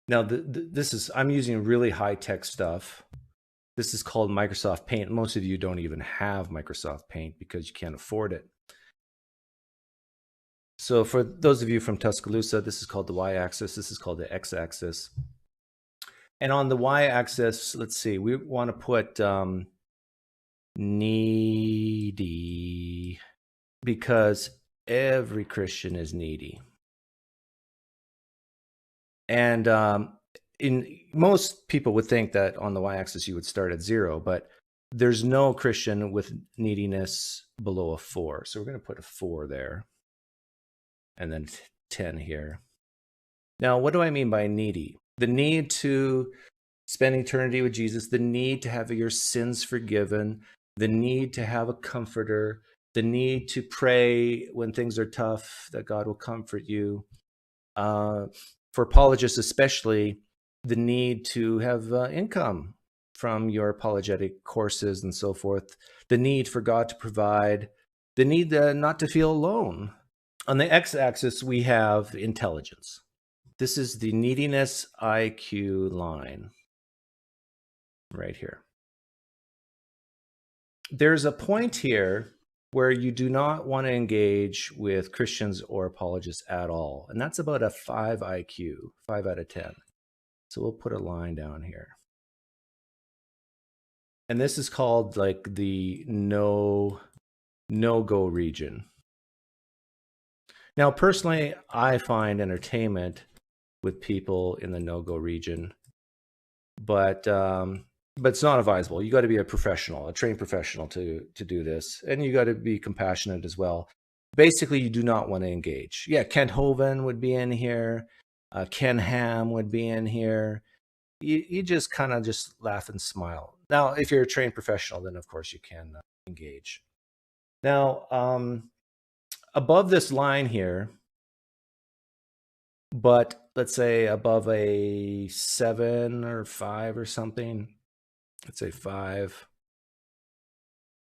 Now, I'm using really high-tech stuff. This is called Microsoft Paint. Most of you don't even have Microsoft Paint because you can't afford it. So for those of you from Tuscaloosa, this is called the y-axis. This is called the x-axis. And on the y-axis, let's see, we want to put needy, because every Christian is needy. And most people would think that on the y-axis you would start at 0, but there's no Christian with neediness below a 4. So we're going to put a 4 there, and then 10 here. Now, what do I mean by needy? The need to spend eternity with Jesus, the need to have your sins forgiven, the need to have a comforter, the need to pray when things are tough, that God will comfort you. For apologists especially, the need to have income from your apologetic courses and so forth, the need for God to provide, the need not to feel alone. On the x-axis, we have intelligence. This is the neediness IQ line right here. There's a point here where you do not want to engage with Christians or apologists at all. And that's about a 5 IQ, 5 out of 10. So we'll put a line down here. And this is called like the no-go region. Now, personally, I find entertainment with people in the no-go region, but it's not advisable. You got to be a professional, a trained professional to do this, and you got to be compassionate as well. Basically, you do not want to engage. Yeah, Kent Hovind would be in here. Ken Ham would be in here. You just kind of just laugh and smile. Now, if you're a trained professional, then of course you can engage. Now, above this line here, but let's say above a 7 or 5 or something, let's say 5.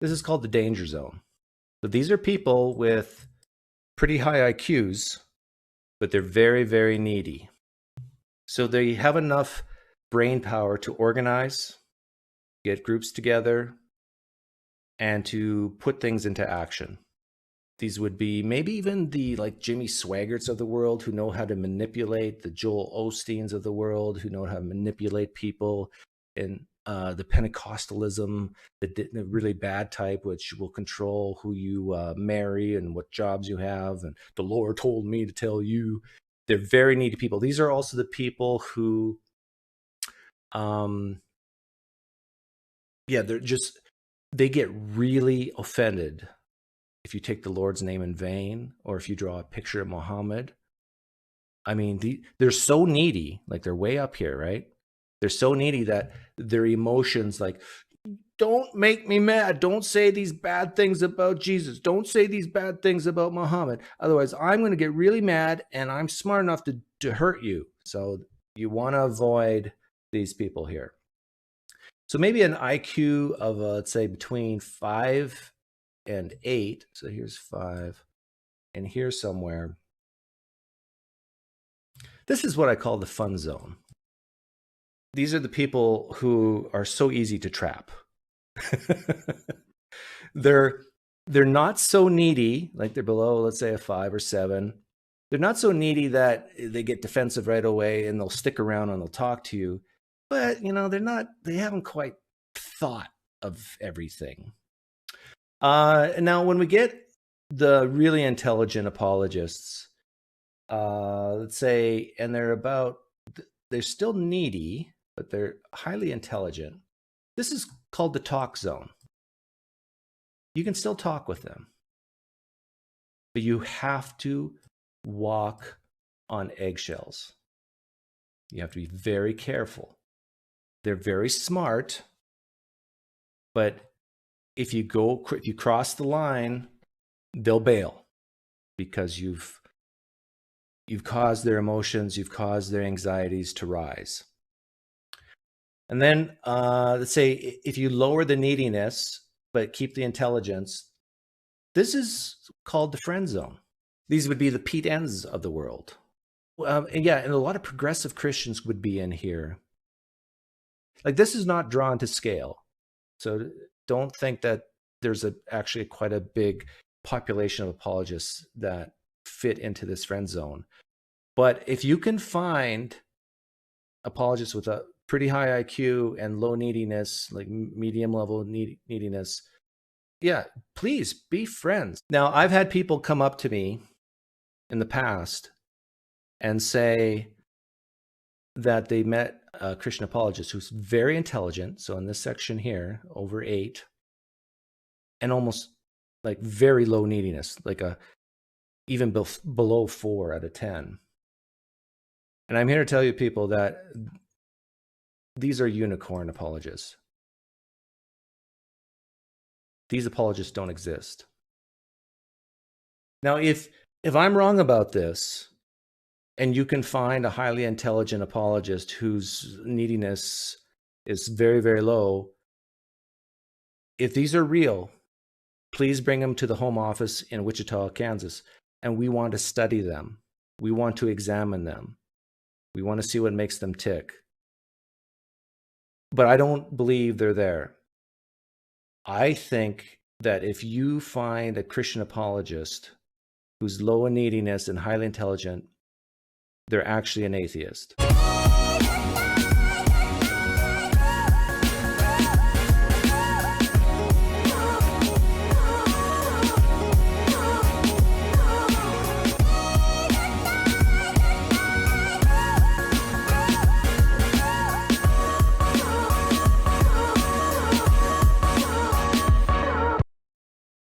This is called the danger zone. So these are people with pretty high IQs, but they're very, very needy. So they have enough brain power to organize, get groups together, and to put things into action. These would be maybe even the like Jimmy Swaggarts of the world who know how to manipulate, the Joel Osteens of the world who know how to manipulate people, and the Pentecostalism, the really bad type, which will control who you marry and what jobs you have. And the Lord told me to tell you. They're very needy people. These are also the people who, they get really offended if you take the Lord's name in vain, or if you draw a picture of Muhammad. I mean, they're so needy, like they're way up here, right? They're so needy that their emotions, like, don't make me mad. Don't say these bad things about Jesus. Don't say these bad things about Muhammad. Otherwise, I'm going to get really mad, and I'm smart enough to hurt you. So you want to avoid these people here. So maybe an IQ of, let's say, between 5 and 8. So here's 5, and here's somewhere. This is what I call the fun zone. These are the people who are so easy to trap. They're not so needy, like they're below, let's say, a 5 or 7. They're not so needy that they get defensive right away and they'll stick around and they'll talk to you. But, you know, they haven't quite thought of everything. Now, when we get the really intelligent apologists, let's say, and they're still needy, but they're highly intelligent. This is called the talk zone. You can still talk with them, but you have to walk on eggshells. You have to be very careful. They're very smart, but if you cross the line, they'll bail because you've caused their emotions, you've caused their anxieties to rise. And then let's say if you lower the neediness but keep the intelligence, this is called the friend zone. These would be the Pete Ends of the world. And yeah, and a lot of progressive Christians would be in here. Like, this is not drawn to scale. So don't think that there's actually quite a big population of apologists that fit into this friend zone. But if you can find apologists with a pretty high IQ and low neediness, like medium level neediness, yeah, please be friends. Now, I've had people come up to me in the past and say that they met a Christian apologist who's very intelligent. So in this section here, over 8, and almost like very low neediness, like even below 4 out of 10. And I'm here to tell you people that these are unicorn apologists. These apologists don't exist. Now, if I'm wrong about this, and you can find a highly intelligent apologist whose neediness is very, very low, if these are real, please bring them to the home office in Wichita, Kansas, and we want to study them. We want to examine them. We want to see what makes them tick. But I don't believe they're there. I think that if you find a Christian apologist who's low in neediness and highly intelligent, they're actually an atheist.